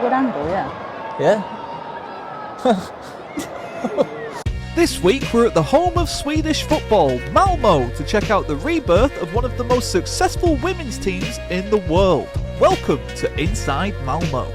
good angle, yeah. Yeah. This week we're at the home of Swedish football, Malmo, to check out the rebirth of one of the most successful women's teams in the world. Welcome to Inside Malmo.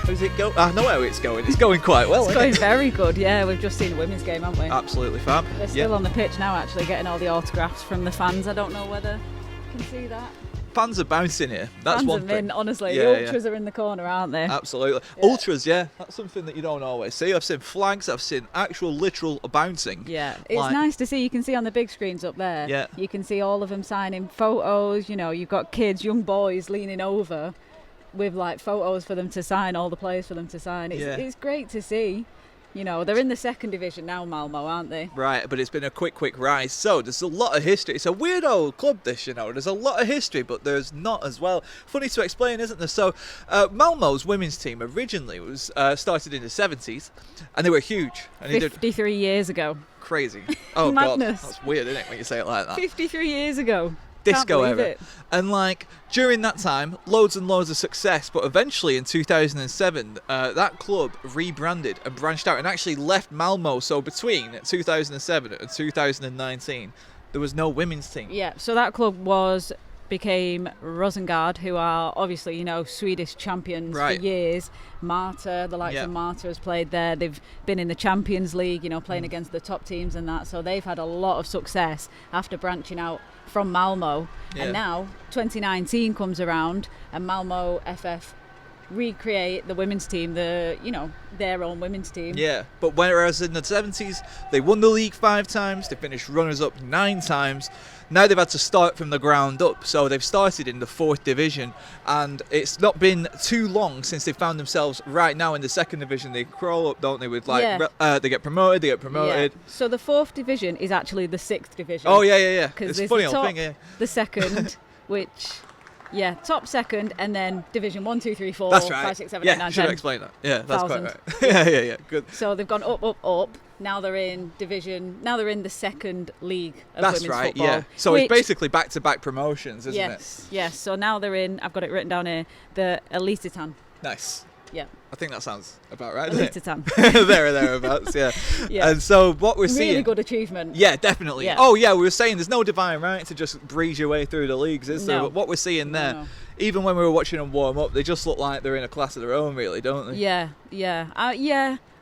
How's it go? I know how it's going. It's going quite well. It's going very good, yeah. We've just seen the women's game, haven't we? Absolutely fab. They're still on the pitch now, actually, getting all the autographs from the fans. I don't know whether you can see that. Fans are bouncing here. That's fans one are thing. in, honestly. Yeah, the ultras are in the corner, aren't they? Absolutely. Yeah. Ultras, yeah. That's something that you don't always see. I've seen flags. I've seen actual literal bouncing. Yeah. It's nice to see. You can see on the big screens up there. Yeah. You can see all of them signing photos. You know, you've got kids, young boys leaning over with like photos for them to sign, all the players for them to sign. It's great to see. You know, they're in the second division now, Malmo, aren't they? Right, but it's been a quick rise. So there's a lot of history. It's a weird old club, this, you know. There's a lot of history, but there's not as well. Funny to explain, isn't there? So Malmo's women's team originally was started in the 70s, and they were huge. And 53 years ago. Crazy. Oh, Madness. God. That's weird, isn't it, when you say it like that? 53 years ago. Disco Can't believe era. it. And like during that time, loads and loads of success, but eventually in 2007 that club rebranded and branched out and actually left Malmo. So between 2007 and 2019 there was no women's team. Yeah, so that club became Rosengard, who are obviously, you know, Swedish champions for years. Marta, the likes of Marta has played there. They've been in the Champions League, you know, playing against the top teams and that. So they've had a lot of success after branching out from Malmo. Yeah. And now 2019 comes around and Malmo FF recreate the women's team, their own women's team. Yeah, but whereas in the 70s they won the league 5 times, they finished runners-up 9 times. Now they've had to start from the ground up, so they've started in the 4th division, and it's not been too long since they found themselves right now in the 2nd division. They crawl up, don't they, with they get promoted. Yeah. So the 4th division is actually the 6th division. Oh yeah. Because it's a funny the old thing, yeah. The 2nd, which... Yeah, top 2nd, and then Division 1, 2, 3, 4, that's right. 5, 6, 7, 8, 9, 10. Yeah, should have explained that. Yeah, that's quite right. Yeah, good. So they've gone up. Now they're in division. Now they're in the 2nd league of that's women's right, football. Yeah. So it's basically back-to-back promotions, isn't it? Yes. So now they're in, I've got it written down here, the Elitetan. Nice. Yeah. I think that sounds about right, Elitetan. Thereabouts, yeah. And so what we're seeing... Really good achievement. Yeah, definitely. Yeah. Oh, yeah, we were saying there's no divine right to just breeze your way through the leagues, is there? No. But what we're seeing there... No. Even when we were watching them warm up, they just look like they're in a class of their own, really, don't they? Yeah.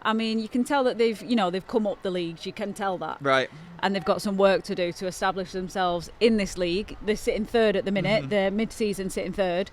I mean, you can tell that they've come up the leagues. You can tell that. Right. And they've got some work to do to establish themselves in this league. They're sitting 3rd at the minute. Mm-hmm. They're mid-season sitting 3rd.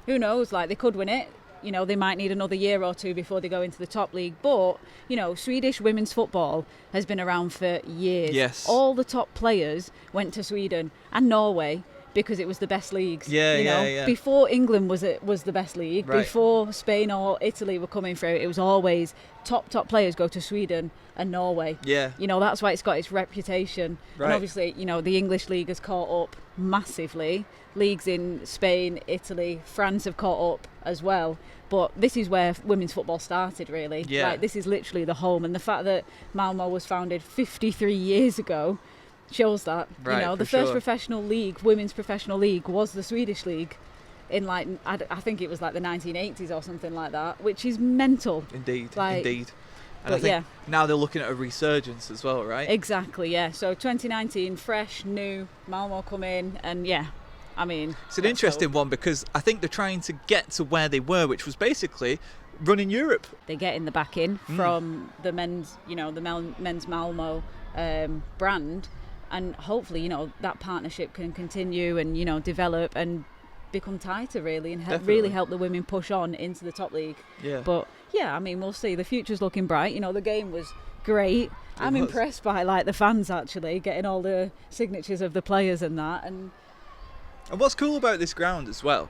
Who knows? Like, they could win it. You know, they might need another year or 2 before they go into the top league. But, you know, Swedish women's football has been around for years. Yes. All the top players went to Sweden and Norway because it was the best leagues. Yeah. Before England was the best league, right. Before Spain or Italy were coming through, it was always top players go to Sweden and Norway. Yeah. You know, that's why it's got its reputation. Right. And obviously, you know, the English league has caught up massively. Leagues in Spain, Italy, France have caught up as well. But this is where women's football started, really. Yeah. Like, this is literally the home. And the fact that Malmo was founded 53 years ago shows that. Right, you know, the first professional league, women's professional league, was the Swedish league in, like, I think it was like the 1980s or something like that, which is mental. Indeed. And But I think now they're looking at a resurgence as well, right? Exactly, yeah. So 2019, fresh, new, Malmo come in, and I mean... It's an interesting one because I think they're trying to get to where they were, which was basically running Europe. They're getting the backing from the men's, men's Malmo brand, and hopefully, that partnership can continue and, develop and become tighter, really, and really help the women push on into the top league. Yeah. But, I mean, we'll see. The future's looking bright. The game was great. I'm impressed by, the fans, actually, getting all the signatures of the players and that, and what's cool about this ground as well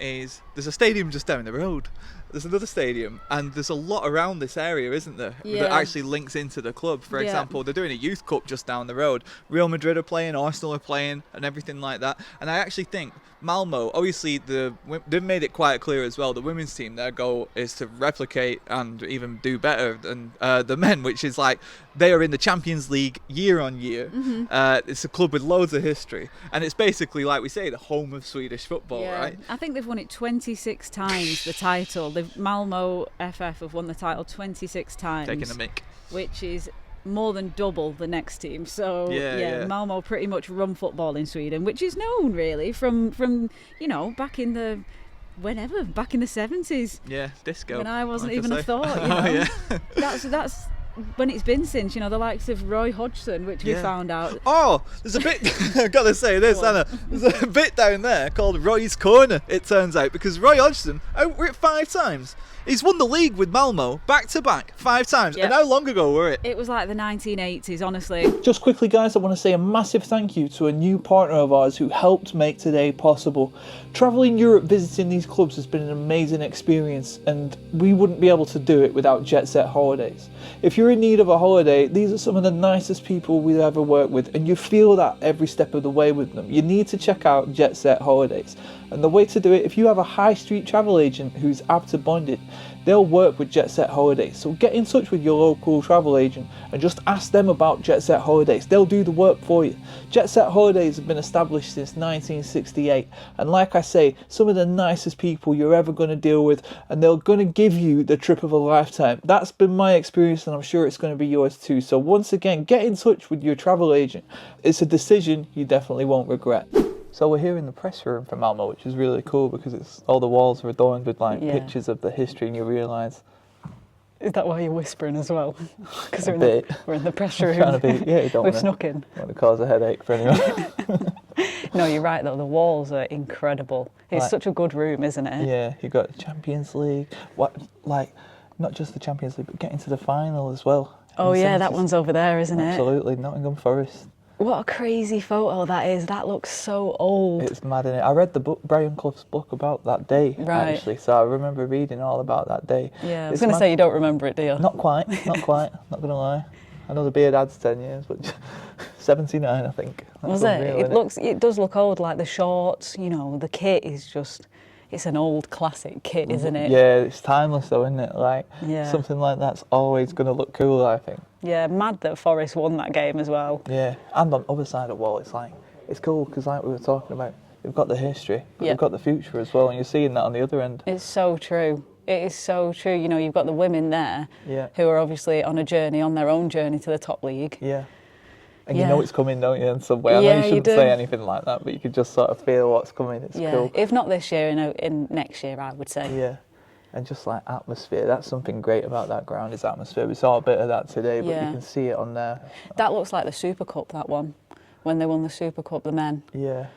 is there's a stadium just down the road. there's another stadium, and there's a lot around this area, isn't there, that actually links into the club. For example, they're doing a youth cup just down the road. Real Madrid are playing, Arsenal are playing, and everything like that. And I actually think Malmo, obviously they've made it quite clear as well, the women's team, their goal is to replicate and even do better than the men, which is like they are in the Champions League year on year. It's a club with loads of history, and it's basically, like we say, the home of Swedish football, right? I think they've won it 26 times, the title. The Malmo FF have won the title 26 times. Taking a mick. Which is more than double the next team. So Malmo pretty much run football in Sweden, which is known really from back in the 70s. Yeah, disco. When I wasn't even a thought. That's when it's been since, the likes of Roy Hodgson, which we found out. Oh, there's a bit, I've got to say this, Anna, there's a bit down there called Roy's Corner, it turns out, because Roy Hodgson, we're it 5 times. He's won the league with Malmo, back to back, 5 times. Yep. And how long ago were it? It was like the 1980s, honestly. Just quickly, guys, I want to say a massive thank you to a new partner of ours who helped make today possible. Travelling Europe visiting these clubs has been an amazing experience, and we wouldn't be able to do it without Jet Set Holidays. If you're in need of a holiday, these are some of the nicest people we've ever worked with, and you feel that every step of the way with them. You need to check out Jet Set Holidays. And the way to do it, if you have a high street travel agent who's ABTA bonded, they'll work with Jet Set Holidays. So get in touch with your local travel agent and just ask them about Jet Set Holidays. They'll do the work for you. Jet Set Holidays have been established since 1968. And like I say, some of the nicest people you're ever going to deal with, and they're going to give you the trip of a lifetime. That's been my experience, and I'm sure it's going to be yours too. So once again, get in touch with your travel agent. It's a decision you definitely won't regret. So we're here in the press room for Malmo, which is really cool because all the walls are adorned with pictures of the history, and you realise. Is that why you're whispering as well? Because we're in the press room. Trying to be, you don't We've snuck in. Want to cause a headache for anyone. No, you're right though. The walls are incredible. It's such a good room, isn't it? Yeah, you've got the Champions League. Not just the Champions League, but getting to the final as well. Oh yeah, that one's over there, isn't it? Absolutely, Nottingham Forest. What a crazy photo that is. That looks so old. It's mad, innit? I read the book, Brian Clough's book about that day, actually, so I remember reading all about that day. Yeah, I was going to say you don't remember it, do you? Not quite, not going to lie. I know the beard adds 10 years, but 79, I think. Was it? It does look old, like the shorts, the kit is just... It's an old classic kit, isn't it? Yeah, it's timeless though, isn't it? Something like that's always going to look cool, I think. Yeah, mad that Forest won that game as well. Yeah, and on the other side of the wall, it's cool because like we were talking about, they've got the history, but they've got the future as well, and you're seeing that on the other end. It's so true. It is so true. You've got the women there who are obviously on their own journey to the top league. Yeah. And you know it's coming, don't you, in some way? I know you shouldn't say anything like that, but you could just sort of feel what's coming. It's cool. If not this year, in next year, I would say. Yeah. And just like atmosphere, that's something great about that ground, is atmosphere. We saw a bit of that today, but you can see it on there. That looks like the Super Cup, that one, when they won the Super Cup, the men. Yeah.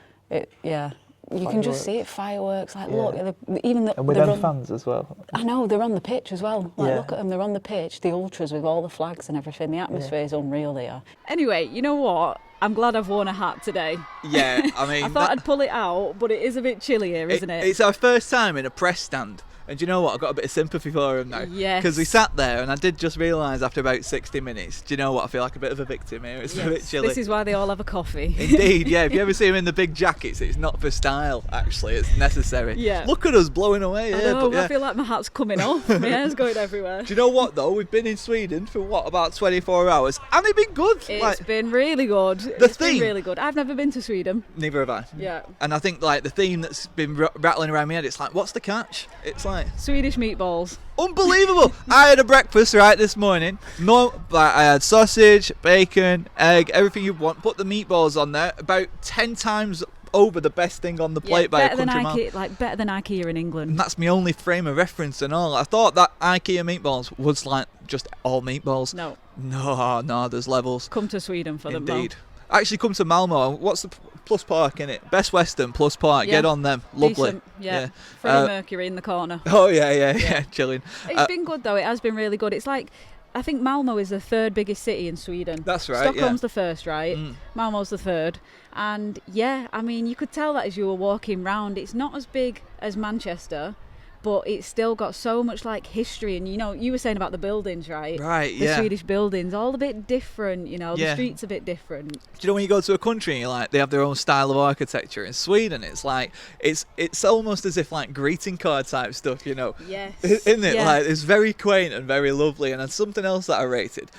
You can just see it, fireworks, look, even and with them fans as well. I know, they're on the pitch as well. Look at them, they're on the pitch, the ultras with all the flags and everything. The atmosphere is unreal there. Anyway, you know what? I'm glad I've worn a hat today. Yeah, I mean... I thought I'd pull it out, but it is a bit chilly here, isn't it? It's our first time in a press stand. And do you know what? I've got a bit of sympathy for him now. Yes. Because we sat there and I did just realise after about 60 minutes, do you know what? I feel like a bit of a victim here. It's a bit chilly. This is why they all have a coffee. Indeed, yeah. If you ever see them in the big jackets, it's not for style, actually. It's necessary. Yeah. Look at us blowing away here. I feel like my hat's coming off. My hair's going everywhere. Do you know what, though? We've been in Sweden for, about 24 hours. And it's been good. It's been really good. It's been really good. I've never been to Sweden. Neither have I. Yeah. And I think, the theme that's been rattling around my head, it's what's the catch? It's Swedish meatballs. Unbelievable! I had a breakfast this morning. I had sausage, bacon, egg, everything you want. Put the meatballs on there. About 10 times over the best thing on the plate by a country mile. Better than IKEA in England. And that's my only frame of reference and all. I thought that IKEA meatballs was just all meatballs. No, there's levels. Come to Sweden for them, though. Indeed. Actually, come to Malmo. What's the Plus Park in it? Best Western Plus Park. Get on them. Lovely. Decent, yeah. Freddie Mercury in the corner. Oh yeah. Chilling. It's been good though. It has been really good. It's like, I think Malmo is the 3rd biggest city in Sweden. That's right. Stockholm's the 1st, right? Malmo's the 3rd. And I mean, you could tell that as you were walking round. It's not as big as Manchester, but it's still got so much like history. And you know, you were saying about the buildings, right? Right, the yeah. Swedish buildings, all a bit different, you know, the streets a bit different. Do you know when you go to a country and you're like, they have their own style of architecture? In Sweden, it's like, it's almost as if like greeting card type stuff, you know? Yes. Isn't it? Yeah. Like, it's very quaint and very lovely. And then something else that I rated,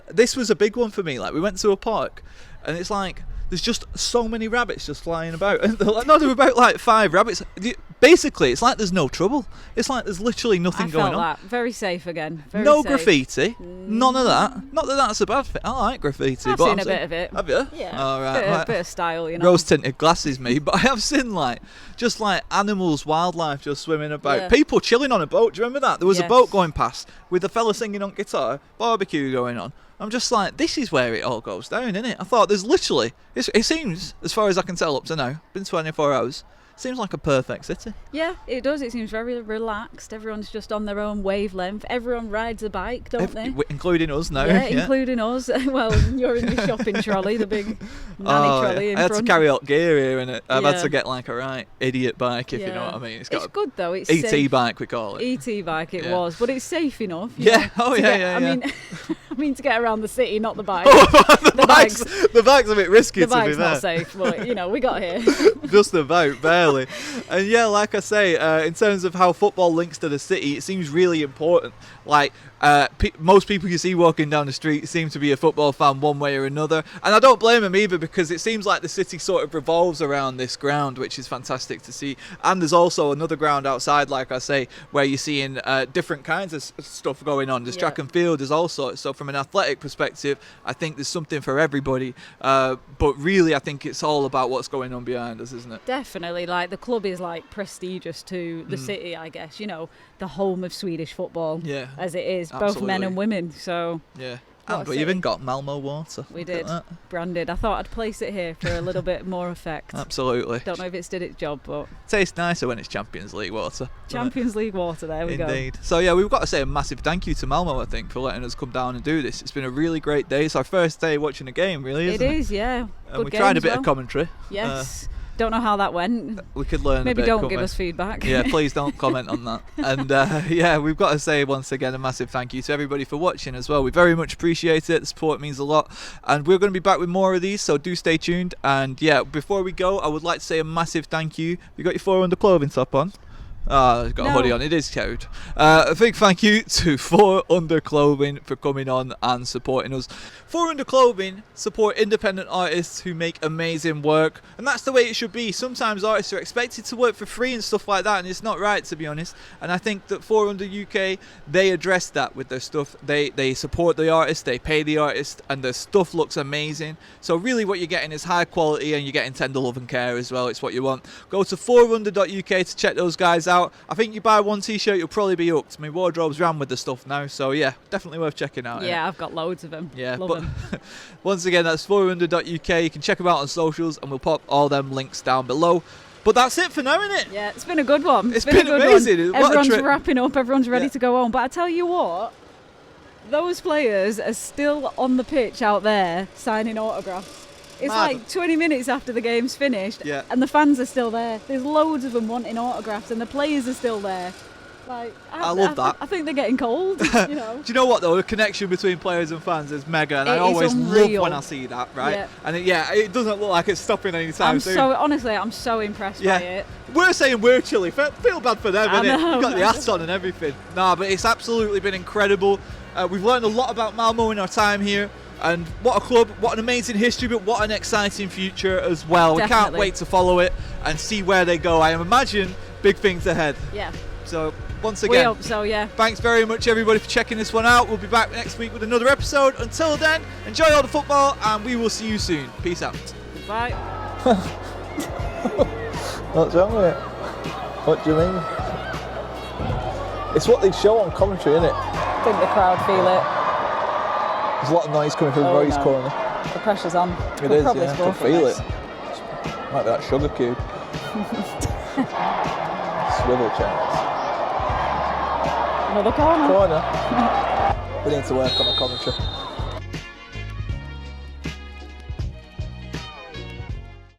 this was a big one for me. Like, we went to a park and it's like, there's just so many rabbits just flying about. And there were about like 5 rabbits. Basically, it's like there's no trouble. It's like there's literally nothing going on. That. Very safe again. Very no safe. Graffiti. None of that. Not that that's a bad thing. I like graffiti. I've seen a bit of it. Have you? Yeah. All right. Bit of style, you know. Rose-tinted glasses, me. But I have seen like animals, wildlife just swimming about. Yeah. People chilling on a boat. Do you remember that? There was a boat going past with a fella singing on guitar, barbecue going on. I'm just like, this is where it all goes down, isn't it? I thought there's literally, it seems, as far as I can tell up to now, been 24 hours, seems like a perfect city. Yeah, it does. It seems very relaxed. Everyone's just on their own wavelength. Everyone rides a bike, don't they? Including us now. Yeah, including us. Well, you're in the shopping trolley, the big nanny trolley in front. I had to carry out gear here, and I've had to get like a right idiot bike, if you know what I mean. It's good though. It's ET safe. bike, we call it. ET bike it was, but it's safe enough. Yeah. I mean, to get around the city, not the bike. The bike's a bit risky, to be fair. The bike's not safe, but you know, we got here. Just about, barely. And yeah, like I say, in terms of how football links to the city, it seems really important. Like, most people you see walking down the street seem to be a football fan one way or another. And I don't blame them either, because it seems like the city sort of revolves around this ground, which is fantastic to see. And there's also another ground outside, like I say, where you're seeing different kinds of stuff going on. There's track and field, there's all sorts. So from an athletic perspective, I think there's something for everybody. But really, I think it's all about what's going on behind us, isn't it? Definitely. Like, the club is like prestigious to the city, I guess. You know, the home of Swedish football, as it is, both men and women. So yeah. And we even got Malmo water. We did. Branded. I thought I'd place it here for a little bit more effect. Absolutely. Don't know if it's did its job, but tastes nicer when it's Champions League water. Champions League water, there we go. Indeed. So yeah, we've got to say a massive thank you to Malmo, I think, for letting us come down and do this. It's been a really great day. It's our first day watching a game, really, isn't it? It is, yeah. And we tried a bit of commentary. Yes. Don't know how that went. We could learn Maybe a bit. Don't give us feedback. Yeah, please don't comment on that. And yeah, we've got to say once again a massive thank you to everybody for watching as well. We very much appreciate it. The support means a lot. And we're going to be back with more of these, so do stay tuned. And yeah, before we go, I would like to say a massive thank you. You got your 4 Under clothing top on? Oh, I've got a hoodie on. It is cute. A big thank you to 4 Under Clothing for coming on and supporting us. 4 Under Clothing support independent artists who make amazing work, and that's the way it should be. Sometimes artists are expected to work for free and stuff like that, and it's not right, to be honest. And I think that 4 Under UK, they address that with their stuff. They support the artist, they pay the artist, and their stuff looks amazing. So really what you're getting is high quality, and you're getting tender love and care as well. It's what you want. Go to 4under.uk to check those guys out. I think you buy one t-shirt, you'll probably be hooked. My wardrobe's ran with the stuff now, so yeah, definitely worth checking out. Yeah, I've got loads of them. Yeah, love them. Once again, that's 4under.uk. You can check them out on socials, and we'll pop all them links down below. But that's it for now, isn't it? Yeah, it's been a good one. It's been amazing. Everyone's wrapping up, everyone's ready to go home. But I tell you what, those players are still on the pitch out there signing autographs. It's like 20 minutes after the game's finished, and the fans are still there. There's loads of them wanting autographs, and the players are still there. Like, I love that. I think they're getting cold, you know. Do you know what, though? The connection between players and fans is mega, and I always love when I see that, right? Yeah. And it doesn't look like it's stopping anytime soon. Honestly, I'm so impressed by it. We're saying we're chilly. Feel bad for them, innit? We've got the hats on and everything. Nah, but it's absolutely been incredible. We've learned a lot about Malmo in our time here. And what a club, what an amazing history, but what an exciting future as well. Definitely. We can't wait to follow it and see where they go. I imagine big things ahead. Yeah. So, once again, we hope so, yeah. Thanks very much, everybody, for checking this one out. We'll be back next week with another episode. Until then, enjoy all the football, and we will see you soon. Peace out. Bye. What's wrong with it? What do you mean? It's what they show on commentary, isn't it? I think the crowd feel it. There's a lot of noise coming from Roy's corner. The pressure's on. It is, yeah. I can feel it. Might be that sugar cube. Swivel chance. Another corner. We need to work on the commentary.